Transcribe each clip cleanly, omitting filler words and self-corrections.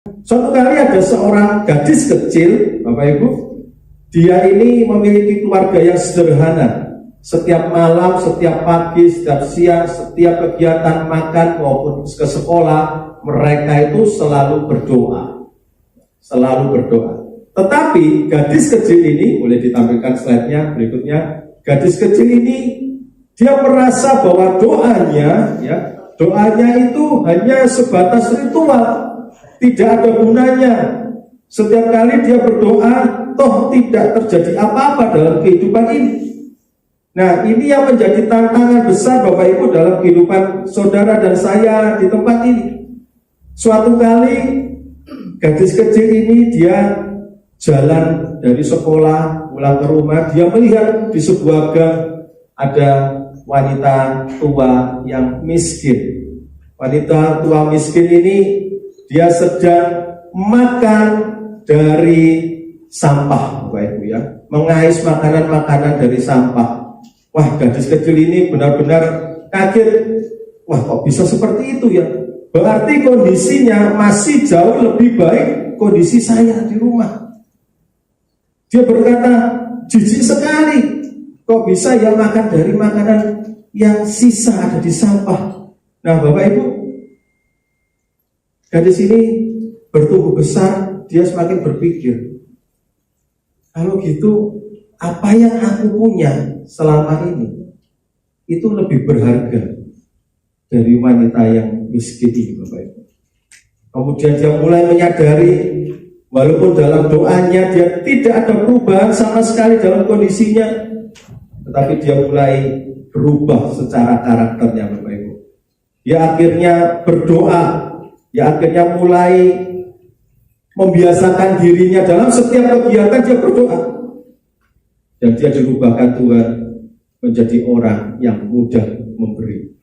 Suatu kali ada seorang gadis kecil, Bapak Ibu, dia ini memiliki keluarga yang sederhana. Setiap malam, setiap pagi, setiap siang, setiap kegiatan makan maupun ke sekolah, mereka itu selalu berdoa. Selalu berdoa. Tetapi gadis kecil ini, boleh ditampilkan slide-nya berikutnya. Gadis kecil ini, dia merasa bahwa doanya itu hanya sebatas ritual. Tidak ada gunanya. Setiap kali dia berdoa, toh tidak terjadi apa-apa dalam kehidupan ini. Nah, ini yang menjadi tantangan besar Bapak Ibu dalam kehidupan saudara dan saya di tempat ini. Suatu kali gadis kecil ini dia jalan dari sekolah pulang ke rumah, dia melihat di sebuah gang ada wanita tua yang miskin. Wanita tua miskin ini dia sedang makan dari sampah, Bapak Ibu ya, mengais makanan-makanan dari sampah. Wah, gadis kecil ini benar-benar kaget. Wah, kok bisa seperti itu ya? Berarti kondisinya masih jauh lebih baik kondisi saya di rumah. Dia berkata, jijik sekali. Kok bisa ya makan dari makanan yang sisa ada di sampah? Nah, Bapak Ibu, gadis ini bertumbuh besar, dia semakin berpikir, kalau gitu apa yang aku punya selama ini itu lebih berharga dari wanita yang miskin ini, Bapak Ibu. Kemudian dia mulai menyadari, walaupun dalam doanya dia tidak ada perubahan sama sekali dalam kondisinya, tetapi dia mulai berubah secara karakternya, Bapak Ibu. Dia akhirnya berdoa, dia akhirnya mulai membiasakan dirinya dalam setiap kegiatan dia berdoa. Dan dia dirubahkan Tuhan menjadi orang yang mudah memberi.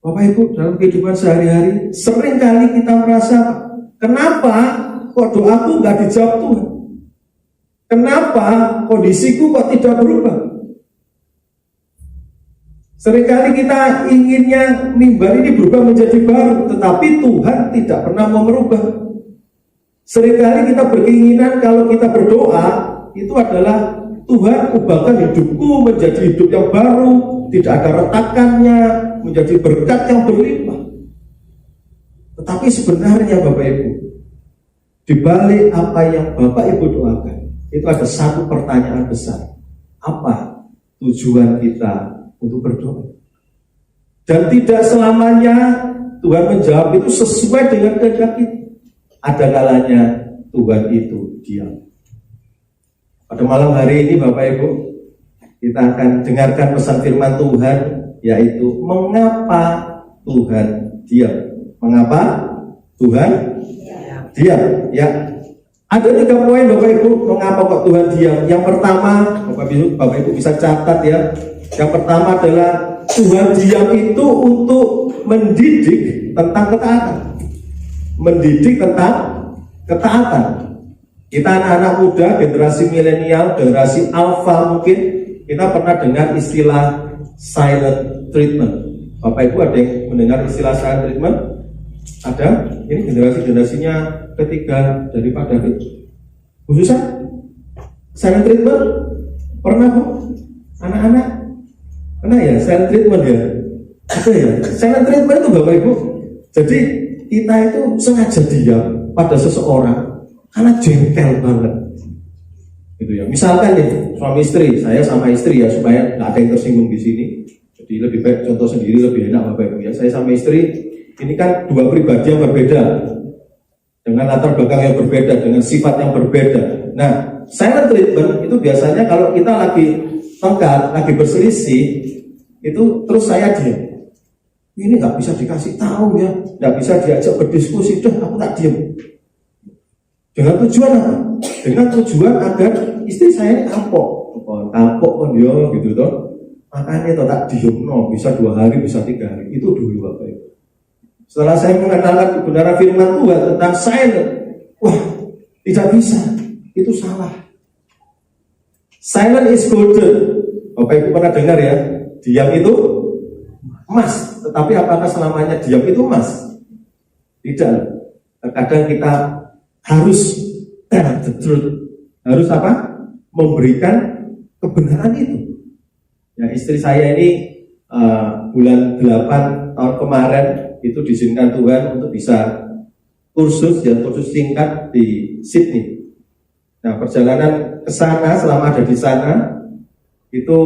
Bapak Ibu, dalam kehidupan sehari-hari seringkali kita merasa, kenapa kok doaku nggak dijawab Tuhan? Kenapa kondisiku kok tidak berubah? Seringkali kita inginnya mimbar ini berubah menjadi baru, tetapi Tuhan tidak pernah mau merubah. Seringkali kita berkeinginan kalau kita berdoa itu adalah, Tuhan ubahkan hidupku menjadi hidup yang baru, tidak ada retakannya, menjadi berkat yang berlimpah. Tetapi sebenarnya Bapak Ibu, di balik apa yang Bapak Ibu doakan, itu ada satu pertanyaan besar. Apa tujuan kita untuk berdoa? Dan tidak selamanya Tuhan menjawab itu sesuai dengan kehendak kita. Ada kalanya Tuhan itu diam. Pada malam hari ini Bapak Ibu, kita akan dengarkan pesan firman Tuhan, yaitu mengapa Tuhan diam. Mengapa Tuhan diam? Ya, ada 3 poin Bapak Ibu, mengapa kok Tuhan diam. Yang pertama, Bapak Ibu bisa catat ya. Yang pertama adalah Tuhan diam itu untuk mendidik tentang ketaatan. Mendidik tentang ketaatan. Kita anak-anak muda, generasi milenial, generasi alfa mungkin, kita pernah dengar istilah silent treatment. Bapak Ibu ada yang mendengar istilah silent treatment? Ada? Ini generasi-generasinya ketiga daripada itu. Khususnya silent treatment pernah Bu? Anak-anak pernah ya silent treatment ya? Ada ya? Silent treatment itu Bapak Ibu. Jadi kita itu sengaja diam pada seseorang karena jengkel banget, gitu ya. Misalkan nih suami istri, saya sama istri ya, supaya nggak ada yang tersinggung di sini. Jadi lebih baik contoh sendiri lebih enak Bapak Ibu ya. Saya sama istri ini kan 2 pribadi yang berbeda, dengan latar belakang yang berbeda, dengan sifat yang berbeda. Nah, silent treatment itu biasanya kalau kita lagi tengkar, lagi berselisih, itu terus saya diam. Ini nggak bisa dikasih tahu ya, nggak bisa diajak berdiskusi, aku tak diam. Dengan tujuan apa? Dengan tujuan agar istri saya kapok kan dia gitu toh. Makanya toh tak diem bisa 2 hari, bisa 3 hari. Itu dulu Bapak Ibu. Setelah saya mengenalkan kebenaran firman Tuhan tentang silent, wah tidak bisa, itu salah. Silent is golden. Bapak Ibu pernah dengar ya? Diam itu emas. Tetapi apakah selamanya diam itu emas? Tidak. Terkadang kita harus the truth, harus apa? Memberikan kebenaran itu. Ya, istri saya ini bulan 8 tahun kemarin itu diizinkan Tuhan untuk bisa kursus singkat di Sydney. Nah, perjalanan ke sana, selama ada di sana itu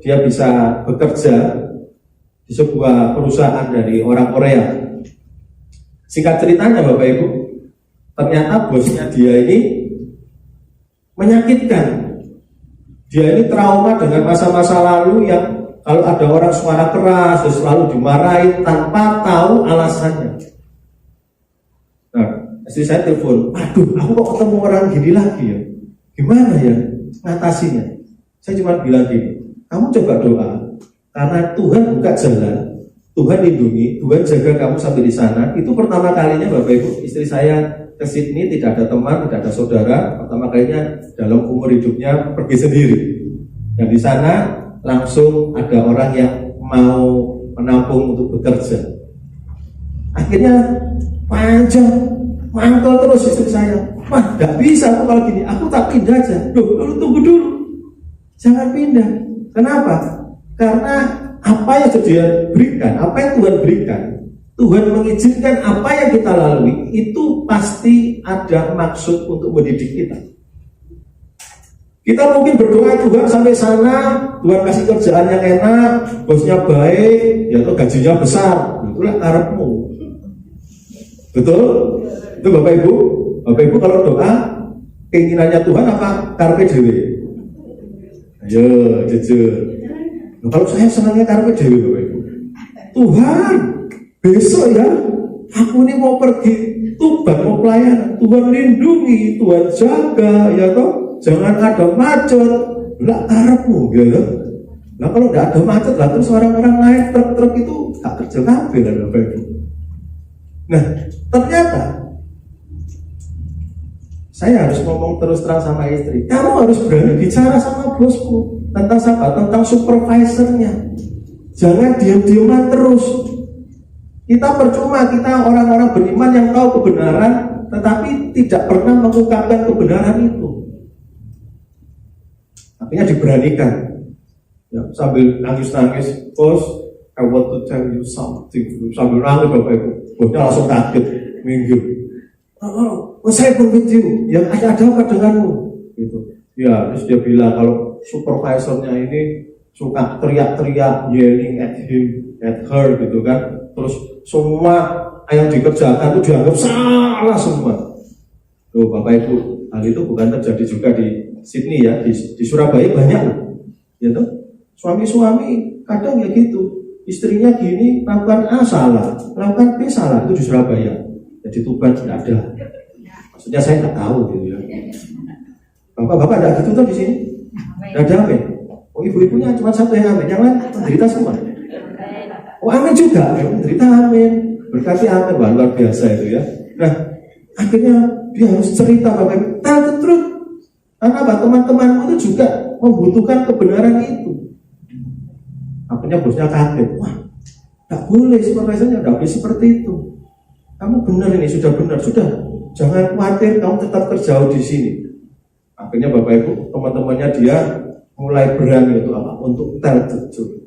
dia bisa bekerja di sebuah perusahaan dari orang Korea. Singkat ceritanya Bapak Ibu, ternyata bosnya dia ini menyakitkan. Dia ini trauma dengan masa-masa lalu yang kalau ada orang suara keras dia selalu dimarahin tanpa tahu alasannya. Nah, istri saya telepon, aduh aku kok ketemu orang gini lagi ya, gimana ya ngatasinya? Saya cuma bilang gini, kamu coba doa, karena Tuhan buka jalan, Tuhan lindungi, Tuhan jaga kamu sampai di sana. Itu pertama kalinya Bapak Ibu, istri saya ke Sydney, tidak ada teman, tidak ada saudara. Pertama kalinya dalam umur hidupnya pergi sendiri. Dan di sana langsung ada orang yang mau menampung untuk bekerja. Akhirnya panjang, mangkel terus istri saya. Wah, nggak bisa aku kalau gini, aku tak pindah aja. Loh, tunggu dulu, jangan pindah. Kenapa? Karena apa yang dia berikan, apa yang Tuhan berikan, Tuhan mengizinkan apa yang kita lalui, itu pasti ada maksud untuk mendidik kita. Kita mungkin berdoa Tuhan sampai sana, Tuhan kasih kerjaan yang enak, bosnya baik, ya atau gajinya besar, itulah karepmu. Betul? Itu Bapak Ibu. Bapak Ibu kalau doa, keinginannya Tuhan apa? Karpe dewe. Ayo, jujur. Nah, kalau saya senangnya karpe dewe Bapak Ibu. Tuhan, besok ya, aku ini mau pergi Tuban, mau pelayanan. Tuhan lindungi, Tuhan jaga, ya toh. Jangan ada macet, lah karepmu, gitu. Nah kalau nggak ada macet, lah terus orang-orang naik truk-truk itu tak kerja kabel lah Bapak Ibu. Nah ternyata saya harus ngomong terus terang sama istri. Kamu harus berani bicara sama bosku tentang siapa? Tentang supervisornya. Jangan diam-diaman terus. Kita percuma, kita orang-orang beriman yang tahu kebenaran, tetapi tidak pernah mengungkapkan kebenaran itu. Akhirnya diberanikan, ya, sambil nangis-nangis, bos, I want to tell you something. Sambil nangis Bapak Ibu, bosnya langsung kaget, minggir. Saya pun with you, ya ada apa denganmu? Gitu. Ya, terus dia bilang kalau supervisornya ini suka teriak-teriak, yelling at him, at her, gitu kan. Terus semua yang dikerjakan itu dianggap salah semua. Tuh Bapak Ibu, hal itu bukan terjadi juga di Sydney ya, di Surabaya banyak loh, ya toh. Suami-suami kadang ya gitu, istrinya gini, lakukan A salah, lakukan B salah, itu di Surabaya. Jadi Tuban tidak ada. Maksudnya saya nggak tahu gitu ya. Bapak-bapak ada gitu tuh di sini, nggak ada amin. Oh ibu-ibunya cuma satu yang amin, yang lain menderita semua. Oh amin juga, ya, menderita amin, berkati amin, wah luar biasa itu ya. Nah akhirnya dia harus cerita Bapak, tell the truth. Karena apa? Teman-temanmu itu juga membutuhkan kebenaran itu. Akhirnya bosnya kaget. Wah, tak boleh supervisornya, tak boleh seperti itu. Kamu benar ini, sudah benar, sudah. Jangan khawatir, kamu tetap terjauh di sini. Akhirnya Bapak Ibu, teman-temannya dia mulai berani untuk apa? Untuk tell the truth.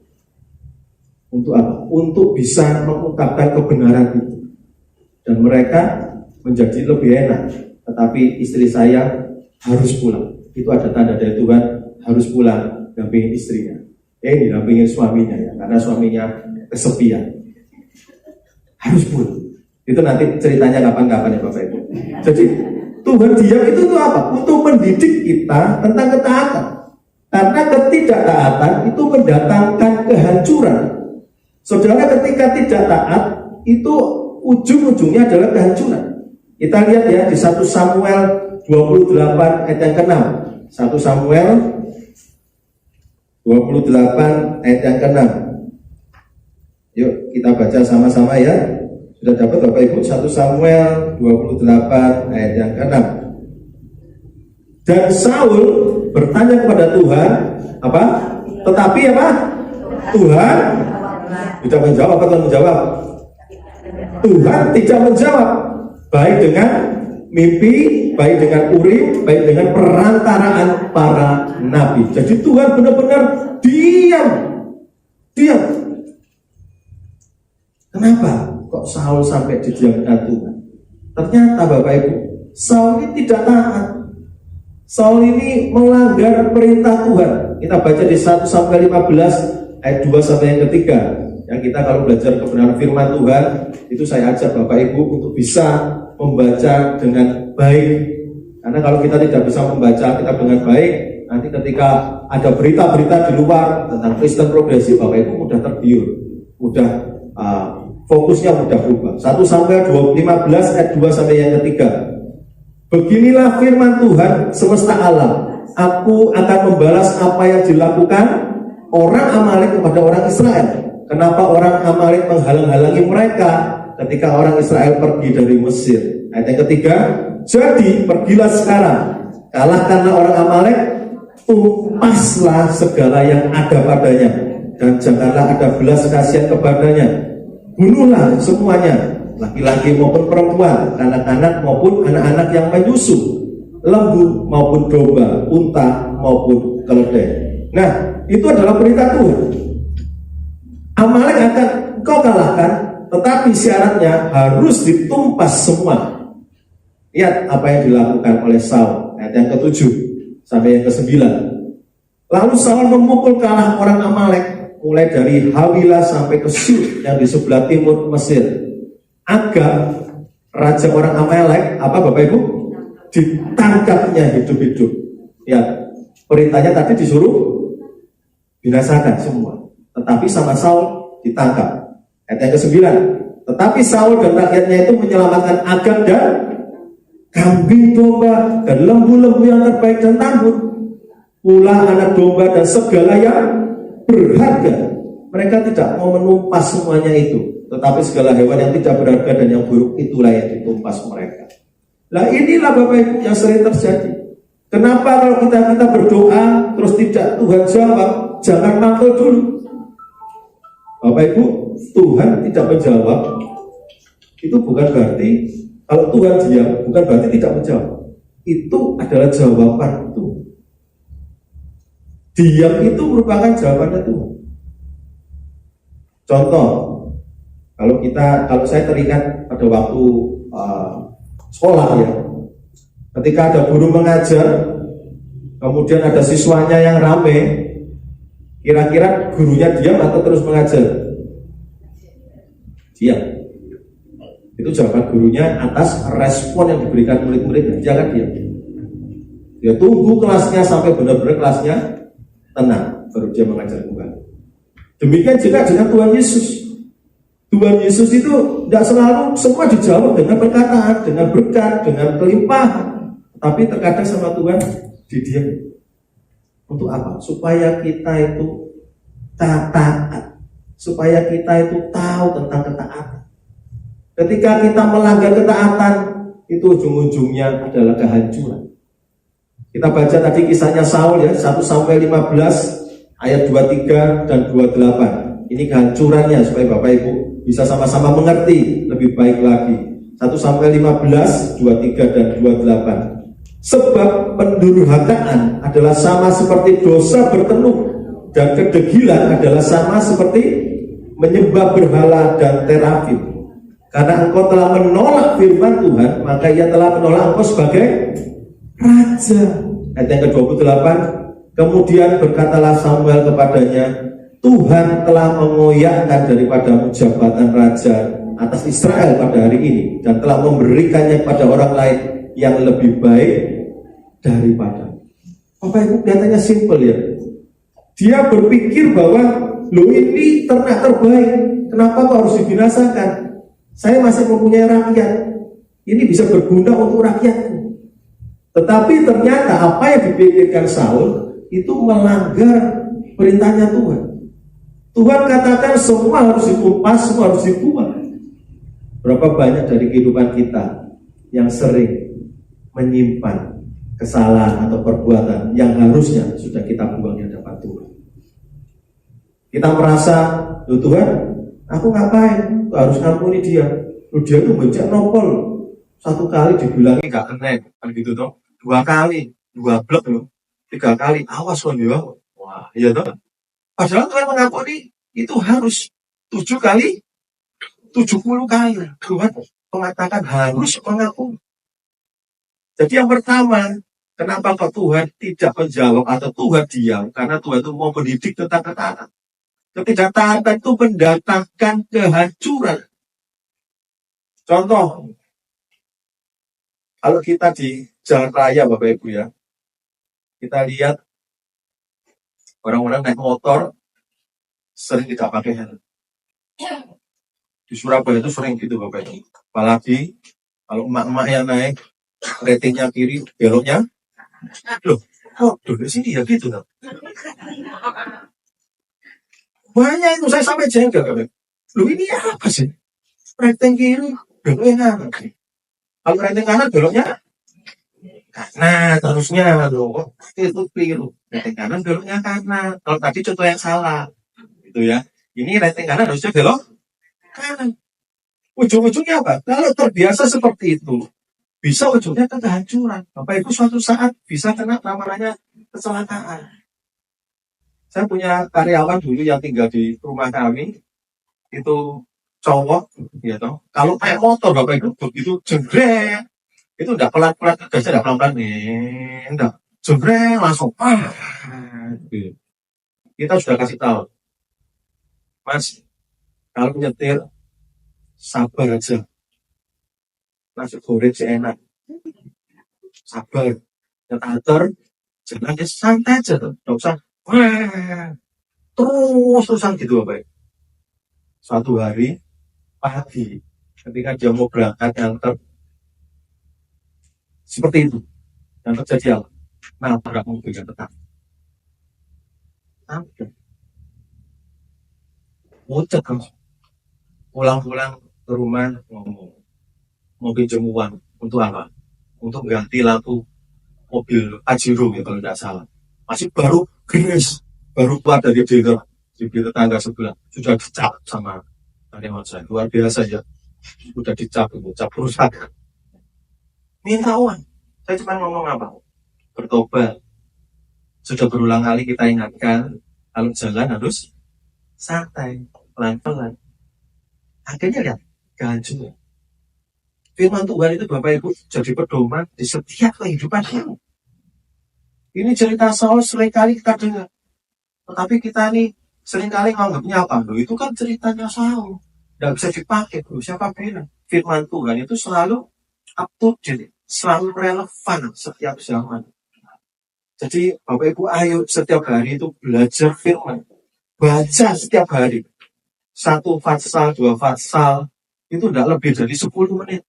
Untuk apa? Untuk bisa mengungkapkan kebenaran itu. Dan mereka menjadi lebih enak. Tetapi istri saya harus pulang. Itu ada tanda dari Tuhan, harus pulang dampingin istrinya. Dampingin suaminya ya, karena suaminya kesepian. Harus pulang. Itu nanti ceritanya kapan-kapan ya Bapak Ibu. Jadi Tuhan diam itu tuh apa? Untuk mendidik kita tentang ketaatan. Karena ketidaktaatan itu mendatangkan kehancuran. Saudara, ketika tidak taat itu ujung-ujungnya adalah kehancuran. Kita lihat ya di 1 Samuel 28 ayat yang ke-6. 1 Samuel 28 ayat yang ke-6. Yuk kita baca sama-sama ya. Sudah dapat Bapak Ibu? 1 Samuel 28 ayat yang ke-6. Dan Saul bertanya kepada Tuhan, apa? Tetapi apa? Tuhan tidak menjawab atau menjawab? Tuhan tidak menjawab. baik dengan mimpi, baik dengan urim, baik dengan perantaraan para nabi. Jadi Tuhan benar-benar diam. Kenapa kok Saul sampai didiamkan Tuhan? Ternyata Bapak Ibu, Saul ini tidak taat. Saul ini melanggar perintah Tuhan. Kita baca di 1 Samuel 15 ayat 2 sampai yang ketiga. Yang kita kalau belajar kebenaran firman Tuhan, itu saya ajak Bapak Ibu untuk bisa membaca dengan baik. Karena kalau kita tidak bisa membaca kitab dengan baik, nanti ketika ada berita-berita di luar tentang Kristen progresif, Bapak Ibu mudah tergiur, mudah fokusnya mudah berubah. 1 Samuel 15 ayat 2 sampai yang ketiga. Beginilah firman Tuhan semesta alam, aku akan membalas apa yang dilakukan orang Amalek kepada orang Israel. Kenapa orang Amalek menghalang-halangi mereka ketika orang Israel pergi dari Mesir? Ayat yang ketiga, jadi pergilah sekarang, kalahkanlah orang Amalek, tumpaslah segala yang ada padanya, dan janganlah ada belas kasihan kepadanya. Bunuhlah semuanya, laki-laki maupun perempuan, anak-anak maupun anak-anak yang menyusu, lembu maupun domba, unta maupun keledai. Nah, itu adalah perintah Tuhan. Amalek akan kau kalahkan, tetapi syaratnya harus ditumpas semua. Lihat apa yang dilakukan oleh Saul, ayat yang ke-7 sampai yang ke-9. Lalu Saul memukul kalah orang Amalek, mulai dari Hawilah sampai ke Sur yang di sebelah timur Mesir. Agar raja orang Amalek, apa Bapak Ibu? Ditangkapnya hidup-hidup. Ya, perintahnya tadi disuruh binasakan semua. Tetapi sama Saul ditangkap. Ayat yang ke-9. Tetapi Saul dan rakyatnya itu menyelamatkan Agag dan kambing domba dan lembu-lembu yang terbaik dan tambun, pula anak domba dan segala yang berharga. Mereka tidak mau menumpas semuanya itu, tetapi segala hewan yang tidak berharga dan yang buruk itulah yang ditumpas mereka. Nah, inilah Bapak Ibu yang sering terjadi. Kenapa kalau kita berdoa terus tidak Tuhan jawab? Jangan mangkel dulu. Bapak Ibu, Tuhan tidak menjawab itu bukan berarti, kalau Tuhan diam bukan berarti tidak menjawab. Itu adalah jawaban Tuhan. Diam itu merupakan jawabannya Tuhan. Contoh, kalau saya teringat pada waktu sekolah ya, ketika ada guru mengajar, kemudian ada siswanya yang rame, kira-kira gurunya diam atau terus mengajar? Diam. Itu jawaban gurunya atas respon yang diberikan murid-muridnya. Jangan diam. Dia tunggu kelasnya sampai benar-benar kelasnya tenang, baru dia mengajar kembali. Demikian juga dengan Tuhan Yesus. Tuhan Yesus itu tidak selalu semua dijawab dengan perkataan, dengan berkat, dengan kelimpahan. Tapi terkadang sama Tuhan didiam. Untuk apa? Supaya kita itu taat, supaya kita itu tahu tentang ketaatan. Ketika kita melanggar ketaatan, itu ujung-ujungnya adalah kehancuran. Kita baca tadi kisahnya Saul ya, 1 Samuel 15 ayat 23 dan 28. Ini kehancurannya supaya Bapak Ibu bisa sama-sama mengerti lebih baik lagi. 1 Samuel 15 23 dan 28. Sebab pendurhakaan adalah sama seperti dosa bertenuh, dan kedegilan adalah sama seperti menyembah berhala dan terafim. Karena engkau telah menolak firman Tuhan, maka ia telah menolak engkau sebagai raja. Ayat yang ke-28. Kemudian berkatalah Samuel kepadanya, Tuhan telah mengoyakkan daripadamu jabatan raja atas Israel pada hari ini, dan telah memberikannya kepada orang lain yang lebih baik daripada. Bapak Ibu, kelihatannya simpel ya. Dia berpikir bahwa lo ini ternak terbaik, kenapa kok harus dibinasakan? Saya masih mempunyai rakyat, ini bisa berguna untuk rakyatku. Tetapi ternyata apa yang dipikirkan Saul itu melanggar perintahnya Tuhan. Tuhan katakan semua harus ditumpas, semua harus dibuang. Berapa banyak dari kehidupan kita yang sering menyimpan kesalahan atau perbuatan yang harusnya sudah kita buang di hadapan Tuhan. Kita merasa, loh Tuhan, aku ngapain? Harus ngampuni dia. Loh dia tuh becak nopol. Satu kali dibilangi gak kena, kan gitu toh. Dua kali, dua blok loh. Tiga kali, awas loh dia. Wah, iya toh. Padahal Tuhan mengakui itu harus 7 kali, 70 kali. Tuhan mengatakan harus mengaku. Jadi yang pertama, kenapa kok Tuhan tidak menjawab atau Tuhan diam? Karena Tuhan itu mau mendidik tentang ketaatan. Ketidaktaatan itu mendatangkan kehancuran. Contoh, kalau kita di jalan raya Bapak Ibu ya, kita lihat orang-orang naik motor sering tidak pakai helm. Di Surabaya itu sering gitu Bapak Ibu. Apalagi kalau emak-emak yang naik, ratingnya kiri, beloknya, loh, kok dulu sini ya gitu loh. Banyak itu saya sampai jengkel Bapak Ibu. Loh ini apa sih? Rating kiri, beloknya kanan. Kalau rating kanan, beloknya kanan terusnya loh. Itu keliru. Rating kanan, beloknya kanan. Kalau tadi contoh yang salah. Gitu ya. Ini rating kanan harusnya belok kanan. Ujung-ujungnya apa? Kalau terbiasa seperti itu, bisa ujungnya ke kehancuran. Bapak Ibu suatu saat bisa kena namanya kecelakaan. Saya punya karyawan dulu yang tinggal di rumah kami, itu cowok, ya toh. Kalau naik motor Bapak Ibu begitu jenggreng, itu enggak pelan-pelan, gasnya enggak pelan-pelan nih, enggak jenggreng langsung. Gitu. Kita sudah kasih tahu, Mas, kalau nyetir sabar aja. Nasi goreng sih enak, sabar. Nyetir, jangan ya santai aja tuh, nggak usah. Terus-terusan gitu Bapak. Suatu hari pagi, ketika dia mau berangkat nganter, seperti itu yang terjadi apa? Nabrak mobil yang tetap. Muncul kan, pulang-pulang ke rumah ngomong, mau pinjam uang untuk apa? Untuk ganti lampu mobil Pajero ya kalau tidak salah. Masih baru gres, baru keluar dari dealer di tetangga sebelah sudah dicap sama karyawan saya, luar biasa ya, sudah dicap itu, cap rusak. Minta uang, saya cuma ngomong apa? Bertobat. Sudah berulang kali kita ingatkan, kalau jalan harus santai, pelan-pelan. Akhirnya lihat, kehancuran. Firman Tuhan itu Bapak Ibu jadi pedoman di setiap kehidupan kita. Ini cerita Saul seringkali kita dengar. Tetapi kita nih seringkali nganggapnya apa? Loh, itu kan ceritanya Saul. Tidak bisa dipakai. Loh, siapa bilang? Firman Tuhan itu selalu up to date, selalu relevan setiap zaman. Jadi Bapak Ibu ayo setiap hari itu belajar firman. Baca setiap hari. 1 pasal, 2 pasal. Itu tidak lebih dari 10 menit.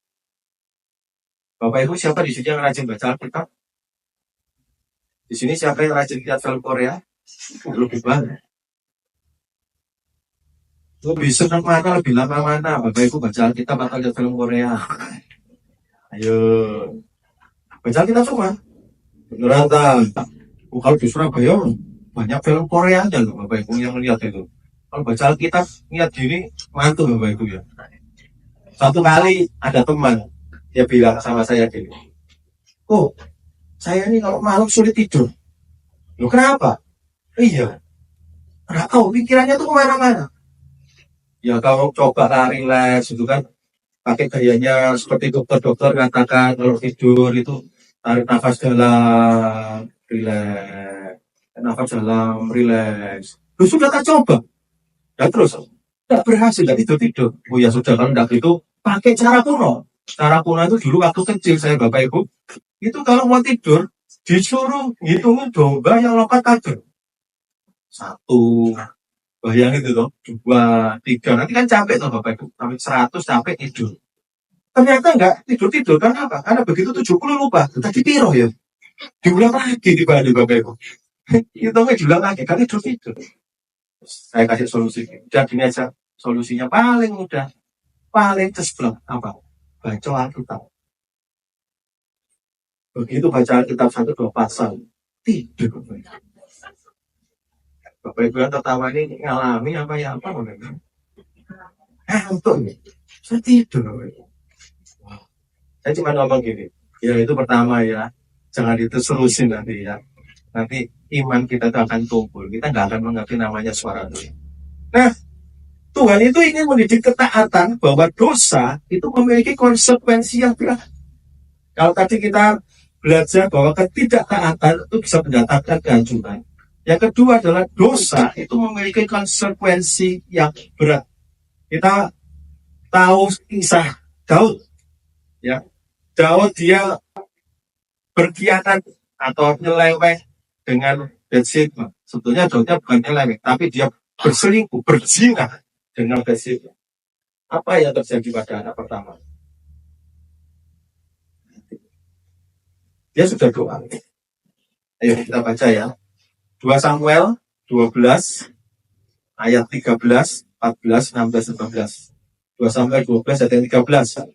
Bapak Ibu siapa di sini yang rajin baca Alkitab? Di sini siapa yang rajin lihat film Korea? Lebih banyak. Lebih senang mana, lebih lama mana? Bapak Ibu baca Alkitab atau lihat film Korea? Ayo. Baca Alkitab semua. Beneran tak? Kalau di Surabaya banyak film Korea aja loh Bapak Ibu yang lihat itu. Kalau baca Alkitab lihat gini mantul Bapak Ibu ya. Satu kali ada teman dia bilang sama saya gini, oh saya ini kalau malam sulit tidur. Loh kenapa? Iya, nggak tahu pikirannya tuh kemana-mana. Ya kalau coba relax itu kan pakai gayanya seperti dokter-dokter katakan kalau tidur itu tarik nafas dalam, relax, nafas dalam, relax. Lu sudah tak coba? Dan terus tidak berhasil, tidak tidur-tidur. Oh ya sudah kalau tidak gitu pakai cara kuno. Cara kuno itu dulu waktu kecil saya Bapak Ibu itu kalau mau tidur disuruh ngitungin domba yang lompat kagak. 1, bayangin itu toh, 2, 3, nanti kan capek toh Bapak Ibu, sampai 100 capek tidur. Ternyata enggak tidur-tidur, kan apa? Karena begitu 70 lupa, tadi piro ya? Diulang lagi di balik Bapak Ibu. Itu nggak diulang lagi, kan tidur-tidur. Saya kasih solusi, dan ini aja solusinya paling mudah, paling cesplok, apa? Baca Alkitab. Begitu baca Alkitab 1-2 pasal, tidur. Bapak Ibu yang tertawa ini ngalami apa ya apa ngantuk nih, saya tidur. Wow. Saya cuma ngomong gini, ya itu pertama ya, jangan diterusin nanti ya. Nanti iman kita itu akan tumbuh, kita nggak akan mengerti namanya suara Tuhan. Nah, Tuhan itu ingin mendidik ketaatan bahwa dosa itu memiliki konsekuensi yang berat. Kalau tadi kita belajar bahwa ketidaktaatan itu bisa mendatangkan kehancuran. Yang kedua adalah dosa itu memiliki konsekuensi yang berat. Kita tahu kisah Daud, ya. Daud dia berkhianat atau nyeleweng dengan Bathsheba. Sebetulnya Daudnya bukan nyeleweng, tapi dia berselingkuh, berzina dengan Bathsheba. Apa yang terjadi pada anak pertama? Dia sudah doa. Ayo kita baca ya. 2 Samuel 12 ayat 13, 14, 16, 17. 2 Samuel 12 ayat 13.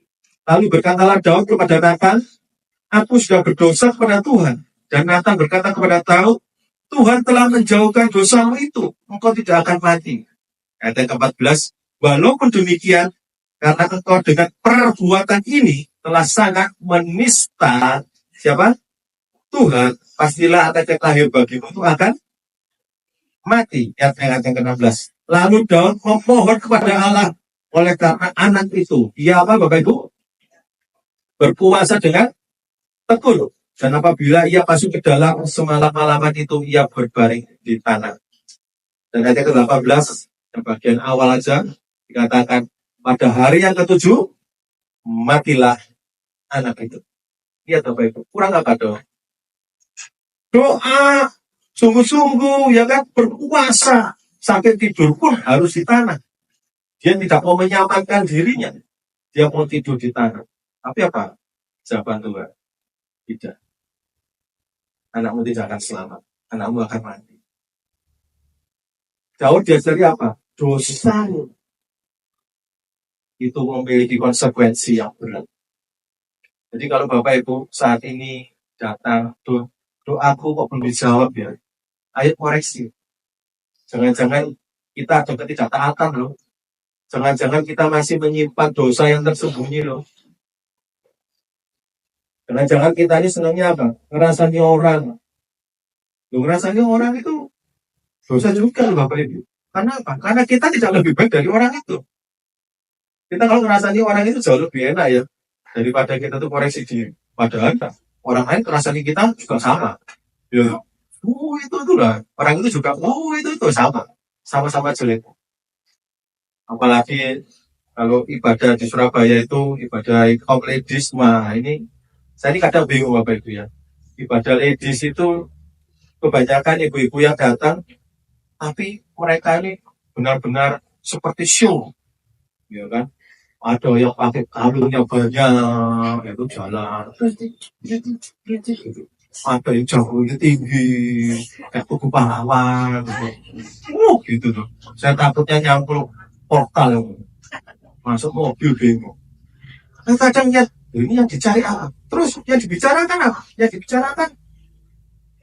Lalu berkatalah Daud kepada Nathan, aku sudah berdosa kepada Tuhan. Dan Nathan berkata kepada Daud, Tuhan telah menjauhkan dosamu itu, engkau tidak akan mati. Ayat 14, walaupun demikian, karena engkau dengan perbuatan ini telah sangat menista siapa? Tuhan, pastilah anak yang lahir bagimu itu akan mati. Ayat yang ke-16. Lalu Daud memohon kepada Allah oleh karena anak itu. Ia apa Bapak Ibu? Berpuasa dengan tekun. Dan apabila ia masuk ke dalam semalam-malaman itu, ia berbaring di tanah. Dan ayat ke-18, yang bagian awal aja, dikatakan, pada hari yang ke-7, matilah anak itu. Iya Bapak Ibu, kurang apa dong? Doa, sungguh-sungguh, ya kan, berpuasa, sampai tidur pun harus di tanah. Dia tidak mau menyamankan dirinya, dia mau tidur di tanah. Tapi apa? Jawaban Tuhan, tidak. Anakmu tidak akan selamat, anakmu akan mati. Daud diajari apa? Dosa itu memiliki konsekuensi yang berat. Jadi kalau Bapak Ibu saat ini datang, doaku kok belum dijawab ya, ayo koreksi. Jangan-jangan kita ada ketidaktaatan loh. Jangan-jangan kita masih menyimpan dosa yang tersembunyi loh. Jangan-jangan kita ini senangnya apa? Ngerasani orang. Loh, ngerasani orang itu dosa juga loh Bapak Ibu. Karena apa? Karena kita tidak lebih baik dari orang itu. Kita kalau ngerasani orang itu jauh lebih enak ya. Daripada kita tuh koreksi diri. Padahal orang lain ngerasani kita juga sama. Ya, itu lah. Orang itu juga, itu sama. Sama-sama jelek. Apalagi kalau ibadah di Surabaya itu ibadah kaum ladies, ini saya ini kadang bingung Bapak Ibu ya. Ibadah ladies itu kebanyakan ibu-ibu yang datang, tapi mereka ini benar-benar seperti show, ya kan? Ada yang pakai kalungnya banyak, itu jalan. Ada yang jauhnya tinggi, kayak tugu pahlawan, gitu tuh. Saya takutnya nyangkul portal, masuk mobil bingung. Nah, kadang ya, ini yang dicari apa? Terus yang dibicarakan apa? Yang dibicarakan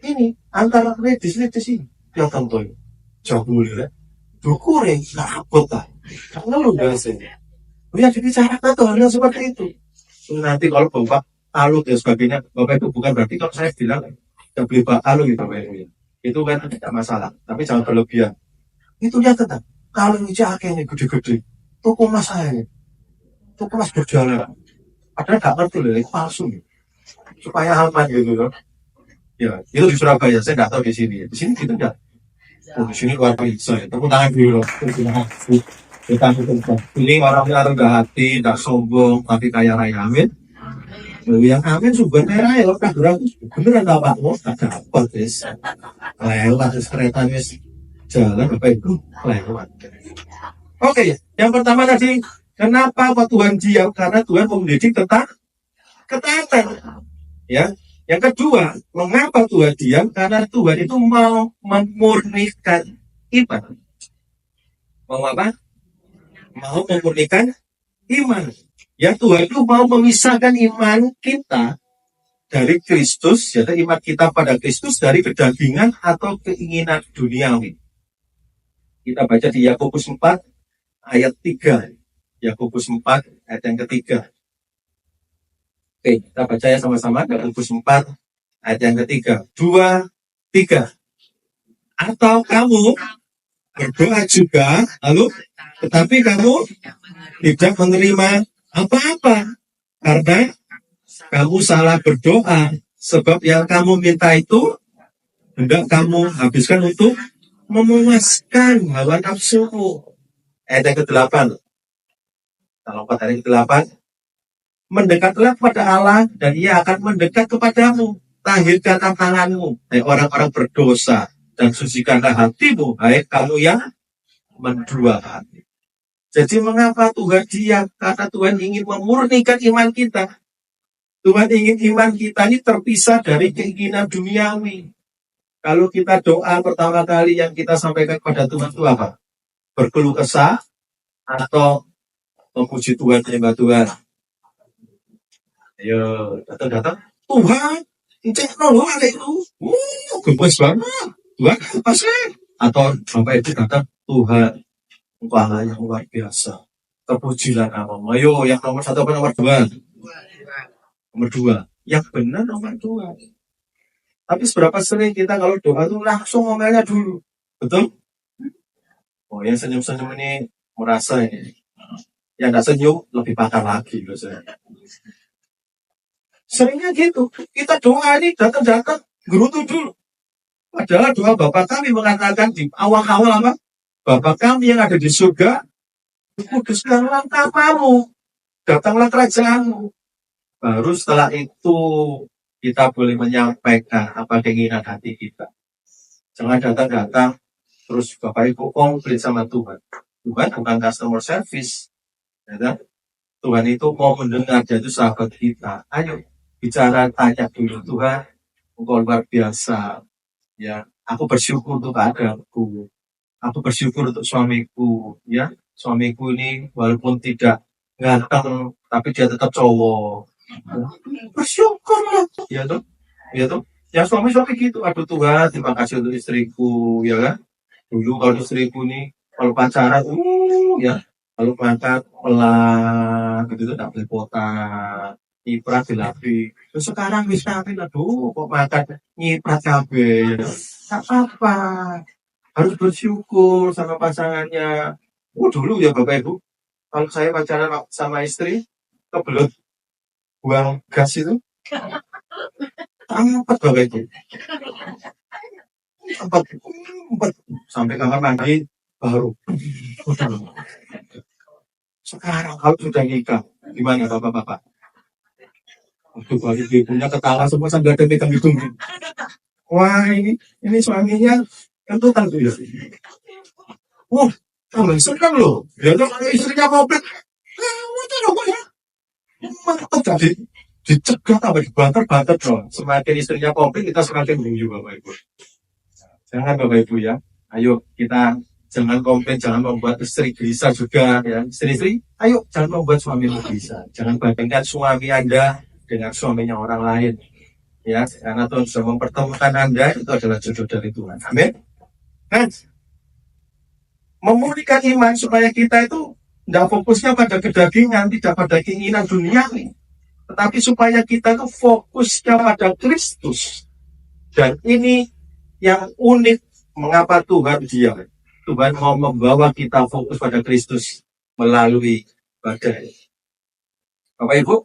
ini antara ladies ini yang tentu jauh ya, dukurin, rapot lah, karena lu nggak sih. Yang dibicarakan tuh hal seperti itu. Nanti kalau Bapak alu dan sebagainya, Bapak itu bukan berarti kalau saya bilang tidak boleh alu gitu Bapak Ibu. Itu kan tidak masalah, tapi jangan berlebihan. Itu ya tetap kalau ini ini gede-gede, toko mas saya, toko mas berjalan. Padahal nggak ngerti loh, itu palsu supaya aman gitu loh. Ya, itu di Surabaya, saya nggak tahu di sini. Di sini gitu nggak? Oh, di sini luar biasa ya. Tepuk tangan dulu loh. Kita ini orang-orang rendah hati, tidak sombong, tapi kaya raya, amin. Yang amin sumber merah ya, kan berarti beneran tak Pak? Oh, tak dapat wis. Lewat kereta wis jalan apa itu lewat. Oke, yang pertama tadi, kenapa Tuhan diam? Karena Tuhan mendidik tentang ketaatan. Ya, yang kedua, mengapa Tuhan diam? Karena Tuhan itu mau memurnikan iman. Mau apa? Mau memurnikan iman. Ya, Tuhan itu mau memisahkan iman kita dari Kristus, yaitu iman kita pada Kristus dari kedagingan atau keinginan duniawi. Kita baca di Yakobus 4 ayat 3. Yakobus 4 ayat yang ketiga. Oke, kita baca ya sama-sama Yakobus 4 ayat yang ketiga. 2, 3. Atau kamu berdoa juga, lalu tetapi kamu tidak menerima apa-apa karena kamu salah berdoa, sebab yang kamu minta itu hendak kamu habiskan untuk memuaskan hawa nafsumu. Ayat yang ke-8. Kalau pada ayat ke-8, mendekatlah kepada Allah dan Ia akan mendekat kepadamu. Tahirkanlah tanganmu, hai orang-orang berdosa, dan sucikanlah hatimu, hai kamu yang mendua hati. Jadi mengapa Tuhan diam? Karena Tuhan ingin memurnikan iman kita. Tuhan ingin iman kita ini terpisah dari keinginan duniawi. Kalau kita doa pertama kali yang kita sampaikan kepada Tuhan itu apa? Berkeluh kesah atau memuji Tuhan, menyembah Tuhan? Ayo, datang-datang. Tuhan, cek nolong ada itu. Gemes banget. Tuhan, apa sih? Atau Bapak Ibu datang, Tuhan, Engkau Allah yang luar biasa. Terpujilah namamu. Ayo, yang nomor 1 apa nomor 2? Nomor 2. Yang benar nomor 2. Tapi seberapa sering kita kalau doa itu langsung ngomelnya dulu. Betul? Oh, yang senyum-senyum ini merasa ini. Yang tidak senyum lebih pakar lagi biasanya. Seringnya gitu. Kita doa ini datang-datang gerutu dulu. Padahal doa Bapa kami mengatakan di awal-awal apa? Bapa kami yang ada di surga, kuduskanlah namamu, datanglah kerajaanmu. Baru setelah itu kita boleh menyampaikan apa keinginan hati kita. Jangan datang-datang terus Bapak Ibu komplain sama Tuhan. Tuhan bukan customer service. Ya kan? Tuhan itu mau mendengar, dia itu sahabat kita. Ayo bicara, tanya dulu, Tuhan, Engkau luar biasa. Ya, aku bersyukur untuk keadaanku. Aku bersyukur untuk suamiku. Ya, suamiku ini walaupun tidak ganteng, tapi dia tetap cowok. Bersyukurlah. Ya tuh, ya tuh. Ya suami-suami gitu. Aduh Tuhan, terima kasih untuk istriku, ya kan? Dulu kalau istriku nih, kalau pacaran, ya, kalau makan pelan, gitu tuh tak belepotan, nyiprat dilapi. Terus sekarang bisa aduh, kok makan nyiprat cabai, tak apa. Harus bersyukur sama pasangannya. Dulu ya Bapak Ibu, kalau saya pacaran sama istri, kebelet buang gas itu, empat Bapak Ibu. Empat sampai kamar mandi baru. Sekarang kalau sudah nikah, gimana Bapak-bapak? Waktu bagi ibunya ketawa semua sambil ada megang hidung. Wah ini suaminya kentutan tuh ya. Wah, tambah senang loh. Ya kalau istrinya komplit, itu loh ya. Mantap jadi dicegah tambah dibanter-banter loh. Semakin istrinya komplit, kita semakin bunyi Bapak Ibu. Jangan Bapak Ibu ya. Ayo kita jangan komplain, jangan membuat istri gelisah juga ya. Istri-istri, ayo jangan membuat suami gelisah. Jangan bandingkan suami Anda dengan suaminya orang lain. Ya, karena Tuhan sudah mempertemukan Anda, itu adalah jodoh dari Tuhan. Amin. Nah, memulihkan iman supaya kita itu tidak fokusnya pada kedagingan, tidak pada keinginan dunia, tetapi supaya kita itu fokusnya pada Kristus. Dan ini yang unik, mengapa Tuhan diam. Tuhan mau membawa kita fokus pada Kristus melalui badai. Bapak Ibu,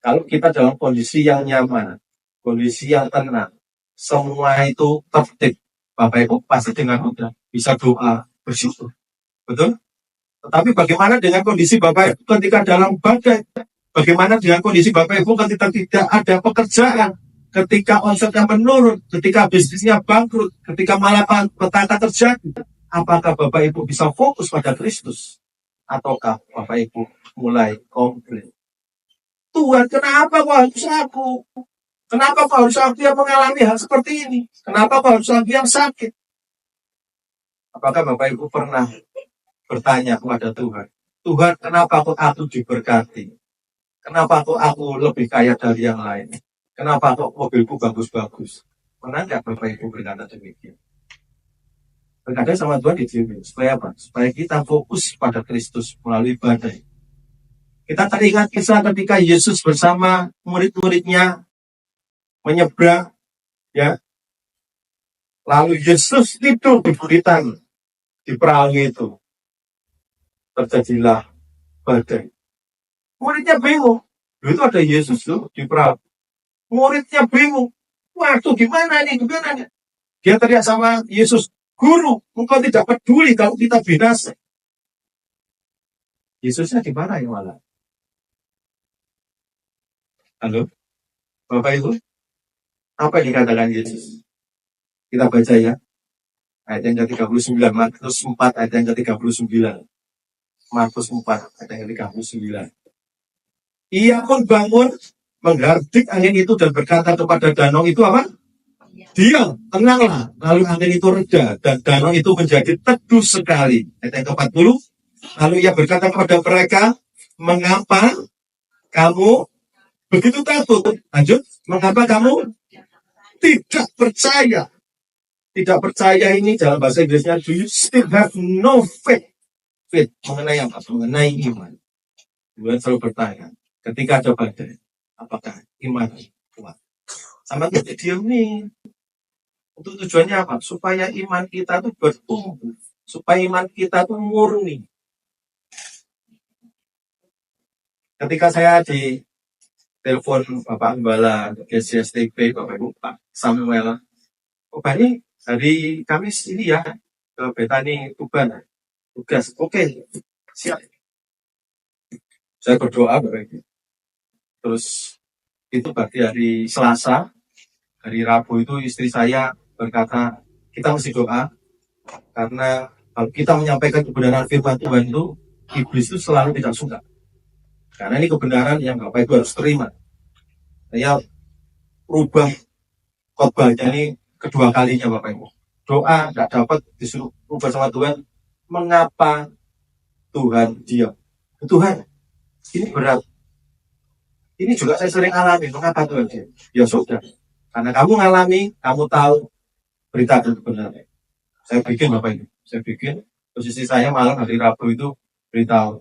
kalau kita dalam kondisi yang nyaman, kondisi yang tenang, semua itu tertib, Bapak Ibu pasti dengan mudah bisa doa, bersyukur. Betul? Tetapi bagaimana dengan kondisi Bapak Ibu ketika dalam badai? Bagaimana dengan kondisi Bapak Ibu ketika tidak ada pekerjaan? Ketika omsetnya menurun, ketika bisnisnya bangkrut, ketika malapetaka terjadi, apakah Bapak Ibu bisa fokus pada Kristus? Ataukah Bapak Ibu mulai komplain? Tuhan, kenapa kok harus aku? Kenapa kok harus aku yang mengalami hal seperti ini? Kenapa kok harus aku yang sakit? Apakah Bapak Ibu pernah bertanya kepada Tuhan, Tuhan, kenapa kok aku diberkati? Kenapa kok aku lebih kaya dari yang lain? Kenapa kok mobilku bagus-bagus? Pernah nggak Bapak Ibu berkata demikian? Berkata sama Tuhan di sini, supaya apa? Supaya kita fokus pada Kristus melalui badai. Kita teringat kisah ketika Yesus bersama murid-muridnya menyeberang, ya. Lalu Yesus tidur di buritan di perahu itu. Terjadilah badai. Muridnya bingung. Itu ada Yesus tuh di perahu. Muridnya bingung. Waduh, gimana nih? Dia teriak sama Yesus, Guru, engkau tidak peduli kalau kita binasa. Yesusnya di mana ya malah? Halo, Bapak Ibu, apa yang dikatakan Yesus? Kita baca ya, ayat yang ke-39, Markus 4 ayat yang ke-39. Markus 4 ayat yang ke-39. Ia pun bangun, menghardik angin itu dan berkata kepada danau itu apa? Diam, tenanglah. Lalu angin itu reda dan danau itu menjadi teduh sekali. Ayat yang ke-40. Lalu ia berkata kepada mereka, mengapa kamu begitu takut? Lanjut, mengapa kamu tidak percaya? Tidak percaya ini dalam bahasa Inggrisnya, do you still have no faith? Faith mengenai apa? Mengenai iman. Tuhan selalu bertanya, ketika ada badai, apakah iman kuat? Sama kita diam nih. Untuk tujuannya apa? Supaya iman kita itu bertumbuh. Supaya iman kita itu murni. Ketika saya di telepon Bapak Gembala GCSTP, Bapak Ibu, Pak Samuel, Pak ini hari Kamis ini ya, ke Betani Tuban, tugas, oke, siap. Saya berdoa, Bapak Ibu. Terus itu berarti hari Selasa, hari Rabu itu istri saya berkata, kita mesti doa, karena kalau kita menyampaikan kebenaran firman Tuhan itu, iblis itu selalu tidak suka. Karena ini kebenaran yang Bapak Ibu harus terima. Saya rubah khotbahnya ini kedua kalinya Bapak Ibu. Doa nggak dapat disuruh rubah sama Tuhan. Mengapa Tuhan diam? Tuhan, ini berat. Ini juga saya sering alami. Mengapa Tuhan diam? Ya sudah. Karena kamu ngalami, kamu tahu berita dan kebenaran. Saya bikin Bapak Ibu. Saya bikin. Posisi saya malam hari Rabu itu beritahu.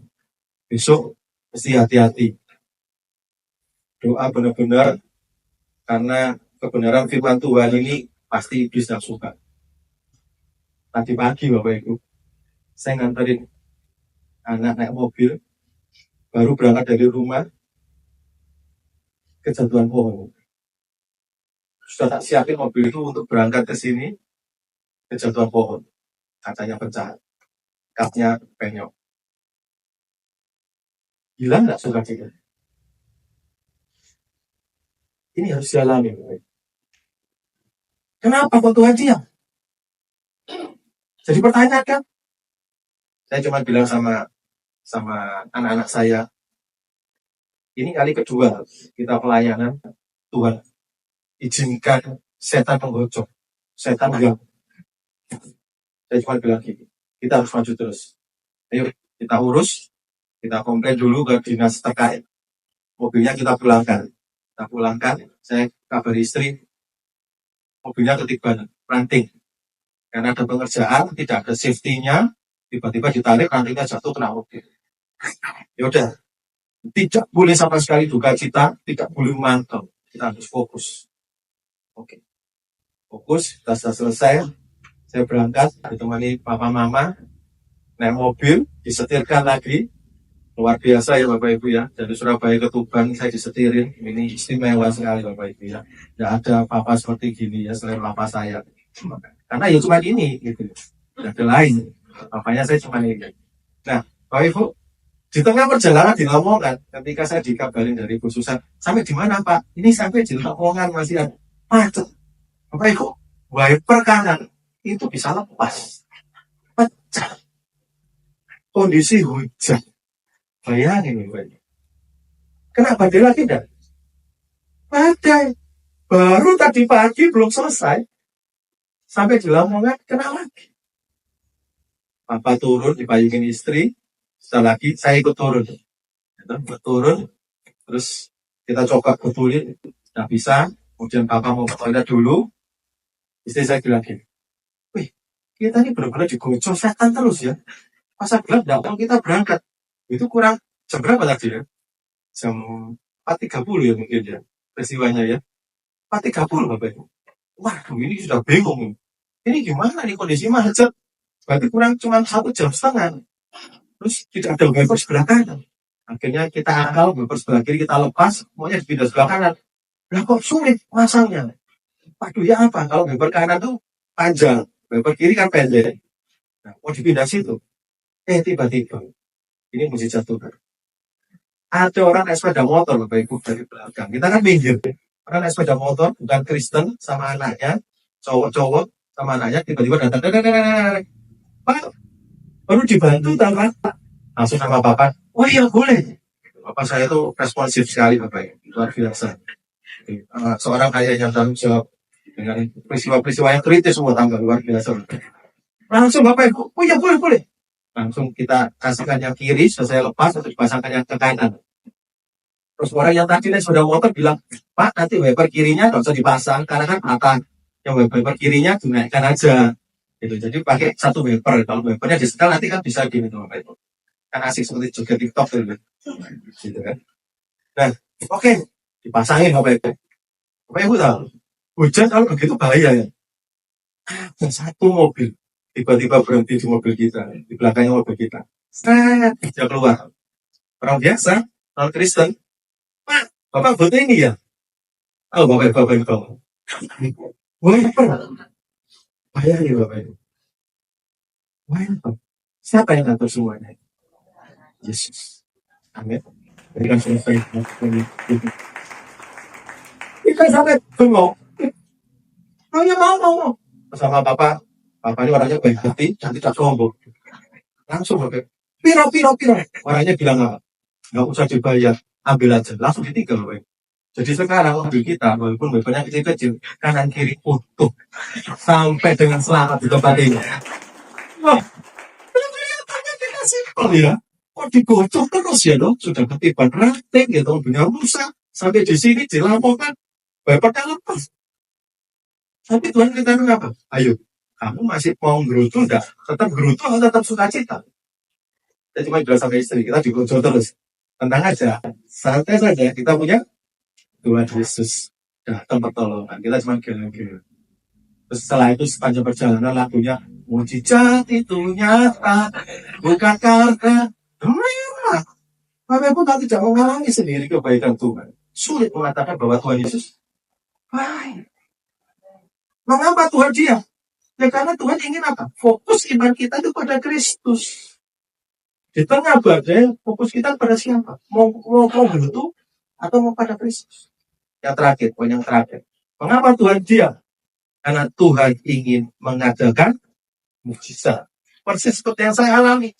Besok mesti hati-hati. Doa benar-benar karena kebenaran firman Tuhan ini pasti iblis tidak suka. Tadi pagi Bapak Ibu, saya nganterin anak naik mobil, baru berangkat dari rumah, kejatuhan pohon. Sudah tak siapin mobil itu untuk berangkat ke sini, kejatuhan pohon. Kacanya pecah, kapnya penyok. Gila nggak suka kita? Ini harus dialami. Kenapa kok Tuhan diam? Jadi pertanyaan kan? Saya cuma bilang sama anak-anak saya, ini kali kedua kita pelayanan, Tuhan izinkan setan menggocok, setan diam. Saya cuma bilang gini, kita harus maju terus. Ayo kita urus, kita komplain dulu ke dinas terkait. Mobilnya kita pulangkan. Saya kabar istri, mobilnya ketiban, ranting. Karena ada pengerjaan, tidak ada safety-nya, tiba-tiba ditarik, rantingnya jatuh kena mobil. Ya udah, tidak boleh sama sekali duka cita, tidak boleh mantap. Kita harus fokus. Oke. Fokus, kita sudah selesai. Saya berangkat, ditemani papa mama, naik mobil, disetirkan lagi. Luar biasa ya Bapak Ibu ya. Dari Surabaya ke Tuban saya disetirin. Ini istimewa sekali Bapak Ibu ya. Tidak ada papa seperti gini ya selain papa saya. Karena ya cuma ini gitu. Tidak ada lain. Papanya saya cuma ini. Nah, Bapak Ibu, di tengah perjalanan di Lamongan, ketika saya dikabarin dari Bu Susan, sampai di mana Pak? Ini sampai di Lamongan masih ada macet. Bapak Ibu, wiper kanan itu bisa lepas, pecah. Kondisi hujan. Bayangin Bapak. Kena badai lagi enggak? Badai. Baru tadi pagi belum selesai. Sampai di Lamongan kena lagi. Papa turun dipayungin istri. Setelah lagi saya ikut turun. Turun. Terus kita coba betulin. Nggak bisa. Kemudian papa mau ke toilet dulu. Istri saya bilang gini. Wih, kita ini benar-benar digocok setan terus ya. Masa gelap enggak kita berangkat. Itu kurang jam berapa tadi ya? jam 4.30 ya mungkin ya peristiwanya ya. 4.30 Bapak Ibu. Waduh, ini sudah bingung. Ini gimana nih kondisi macet? Berarti kurang cuma 1,5 jam. Terus tidak ada wiper sebelah kanan. Akhirnya kita akal wiper sebelah kiri kita lepas, semuanya dipindah sebelah kanan. Lah kok sulit masangnya? Waduh ya apa? Kalau wiper kanan tuh panjang, wiper kiri kan pendek. Nah, mau dipindah situ. Tiba-tiba ini mujizat Tuhan. Ada orang naik sepeda motor Bapak Ibu dari belakang. Kita kan minggir. Orang naik sepeda motor bukan Kristen sama anaknya, cowok-cowok sama anaknya tiba-tiba datang. Pak, baru dibantu tanpa langsung sama Bapak. Oh iya boleh. Bapak saya tuh responsif sekali Bapak Ibu. Luar biasa. Seorang ayah yang tanggung jawab dengan peristiwa-peristiwa yang kritis semua tanggal luar biasa. Langsung Bapak Ibu, oh iya boleh. Langsung kita kasihkan yang kiri, selesai lepas, atau dipasangkan yang ke kanan. Terus orang yang tadi naik sepeda motor bilang, Pak nanti wiper kirinya nggak usah dipasang, karena kan patah. Yang wiper kirinya dinaikkan aja. Gitu. Jadi pakai satu wiper. Kalau wipernya disetel nanti kan bisa gini tuh Bapak Ibu. Kan asik seperti juga TikTok gitu kan. Nah, oke, dipasangin Bapak Ibu. Bapak Ibu tahu, hujan kalau begitu bahaya ya. Ada satu mobil tiba-tiba berhenti di mobil kita, di belakangnya mobil kita. Dia keluar. Orang biasa, orang Kristen. Pak, Bapak buat ini ya? Oh, Bapak Ibu. Wiper. Bayangin Bapak Ibu. Wiper. Siapa yang ngatur semuanya? Yesus. Amin. Berikan selesai. Kita sampai bengok. Oh ya mau. Sama Bapak ini orangnya baik hati dan tidak sombong. Langsung Bapak. Piro. Orangnya bilang apa? Nggak usah dibayar, ambil aja. Langsung ditinggal Bapak. Jadi sekarang mobil kita, walaupun wipernya kecil-kecil, kanan kiri utuh. Sampai dengan selamat di tempat ini. Wah, kelihatannya kita simpel ya. Kok digocok terus ya dong? Sudah ketiban ranting ya dong, punya rusak. Sampai di sini dilaporkan, wipernya lepas. Tapi Tuhan kita apa? Ayo, kamu masih mau gerutu enggak? Tetap gerutu atau tetap sukacita? Kita cuma bilang sama istri, kita digocok terus. Tenang aja, santai saja, kita punya Tuhan Yesus datang pertolongan. Kita cuma gila-gila. Terus setelah itu sepanjang perjalanan lagunya mujizat itu nyata, bukan karena memang. Bapak Ibu tidak mengalami sendiri kebaikan Tuhan. Sulit mengatakan bahwa Tuhan Yesus baik. Mengapa Tuhan diam? Ya karena Tuhan ingin apa? Fokus iman kita itu pada Kristus. Di tengah badai, fokus kita pada siapa? Mau begitu atau mau pada Kristus? Yang terakhir, poin yang terakhir. Mengapa Tuhan diam? Karena Tuhan ingin mengadakan mujizat. Persis seperti yang saya alami.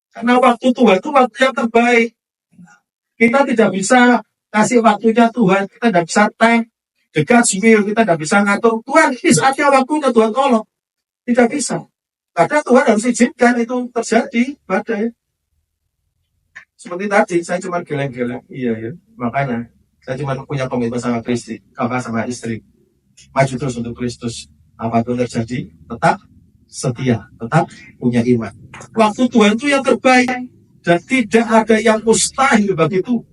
Karena waktu Tuhan itu waktu yang terbaik. Kita tidak bisa kasih waktunya Tuhan. Kita tidak bisa time. Dekat will, kita tidak bisa ngatur. Tuhan, ini saatnya waktunya Tuhan tolong. Tidak bisa. Karena Tuhan harus izinkan itu terjadi badai. Seperti tadi, saya cuma geleng-geleng. Iya ya. Makanya saya cuma punya komitmen sama Kristi, sama istri. Maju terus untuk Kristus. Apapun terjadi, tetap setia, tetap punya iman. Waktu Tuhan itu yang terbaik dan tidak ada yang mustahil bagi Tuhan.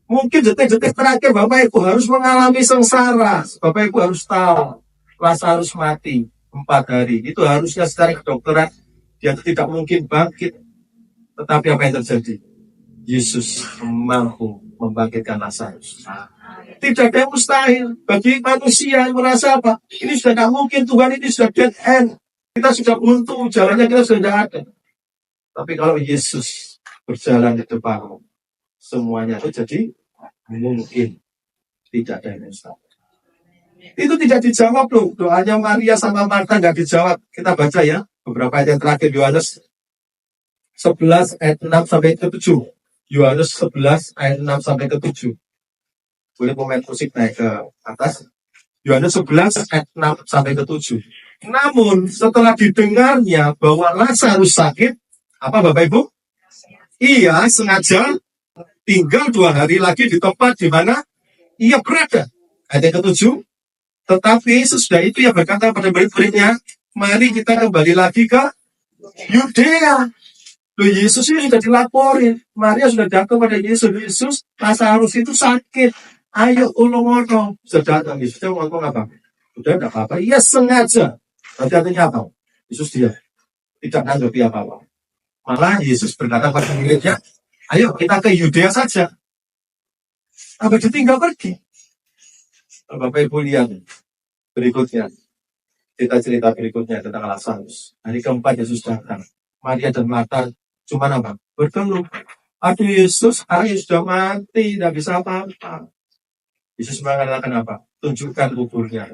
Mungkin detik-detik terakhir Bapak Ibu harus mengalami sengsara. Bapak Ibu harus tahu, Lazarus mati 4 hari. Itu harusnya secara kedokteran dia tidak mungkin bangkit. Tetapi apa yang terjadi? Yesus mampu membangkitkan Lazarus. Tidak ada yang mustahil bagi manusia yang merasa apa? Ini sudah tidak mungkin, Tuhan ini sudah dead end. Kita sudah buntu, jalannya kita sudah tidak ada. Tapi kalau Yesus berjalan di depanmu, semuanya itu jadi mungkin. Tidak ada yang mustahil. Itu tidak dijawab loh. Doanya Maria sama Martha tidak dijawab. Kita baca ya beberapa ayat yang terakhir, Yohanes 11 ayat 6 sampai ke 7. Yohanes 11 ayat 6 sampai ke 7. Boleh pemain musik naik ke atas. Yohanes 11 ayat 6 sampai ke 7. Namun setelah didengarnya bahwa Lazarus sakit, apa Bapak Ibu? Ia sengaja tinggal 2 hari lagi di tempat di mana ia berada. Ayat ke-7. Tetapi sesudah itu ia berkata pada murid-muridnya, mari kita kembali lagi ke Yudea. Loh, Yesus ini sudah dilaporin. Maria sudah datang pada Yesus. Yesus, Lazarus itu sakit. Ayo tolong orang. Sudah datang. Yesusnya ngomong apa? Udah enggak apa-apa. Iya sengaja. Berarti artinya apa? Yesus dia tidak menanggapi apa-apa. Malah Yesus berkata pada muridnya, ayo kita ke Yudea saja. Apa ditinggal pergi? Bapak Ibu lihat berikutnya. Kita cerita berikutnya tentang Lazarus. Hari keempat Yesus datang. Maria dan Marta cuma apa? Berkeluh. Aduh Yesus, hari sudah mati, tidak bisa apa-apa. Yesus mengatakan apa? Tunjukkan kuburnya.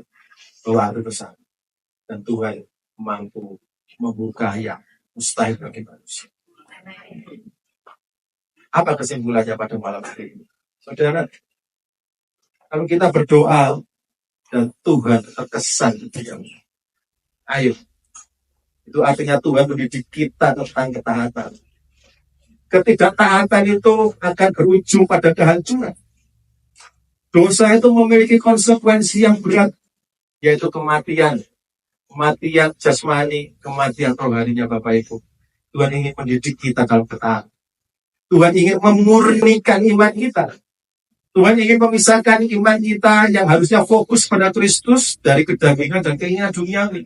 Bahwa itu besar. Dan Tuhan mampu membuka yang mustahil bagi manusia. Apa kesimpulannya pada malam hari ini? Saudara, kalau kita berdoa dan Tuhan terkesan di diam, ayo. Itu artinya Tuhan mendidik kita tentang ketaatan. Ketidaktaatan itu akan berujung pada kehancuran. Dosa itu memiliki konsekuensi yang berat, yaitu kematian. Kematian jasmani, kematian rohaninya Bapak Ibu. Tuhan ingin mendidik kita dalam ketaatan. Tuhan ingin memurnikan iman kita. Tuhan ingin memisahkan iman kita yang harusnya fokus pada Kristus dari kedagingan dan keinginan duniawi.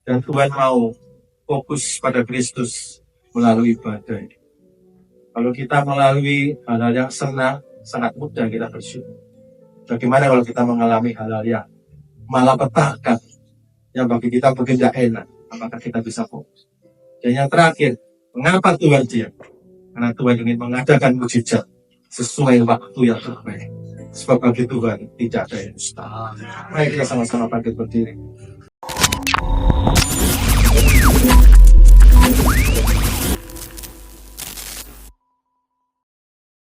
Dan Tuhan mau fokus pada Kristus melalui ibadah ini. Kalau kita melalui hal-hal yang senang, sangat mudah kita bersyukur. Bagaimana kalau kita mengalami hal-hal yang malapetaka, yang bagi kita mungkin tidak enak, apakah kita bisa fokus? Dan yang terakhir, mengapa Tuhan diam? Karena Tuhan ingin mengadakan mujizat sesuai waktu yang terbaik. Sebab bagi Tuhan tidak ada yang mustahil. Mari kita sama-sama bangkit berdiri.